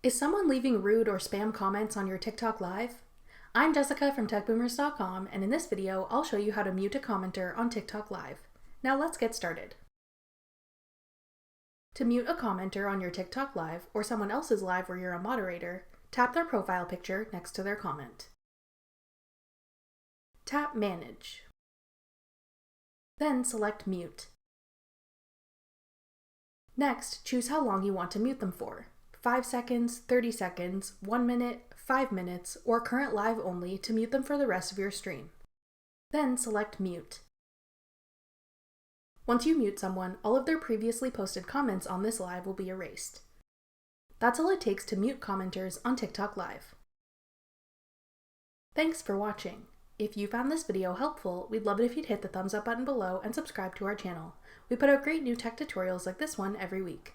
Is someone leaving rude or spam comments on your TikTok Live? I'm Jessica from TechBoomers.com, and in this video, I'll show you how to mute a commenter on TikTok Live. Now let's get started. To mute a commenter on your TikTok Live or someone else's live where you're a moderator, tap their profile picture next to their comment. Tap Manage. Then select Mute. Next, choose how long you want to mute them for. 5 seconds, 30 seconds, 1 minute, 5 minutes, or current live only to mute them for the rest of your stream. Then select Mute. Once you mute someone, all of their previously posted comments on this live will be erased. That's all it takes to mute commenters on TikTok Live. Thanks for watching. If you found this video helpful, we'd love it if you'd hit the thumbs up button below and subscribe to our channel. We put out great new tech tutorials like this one every week.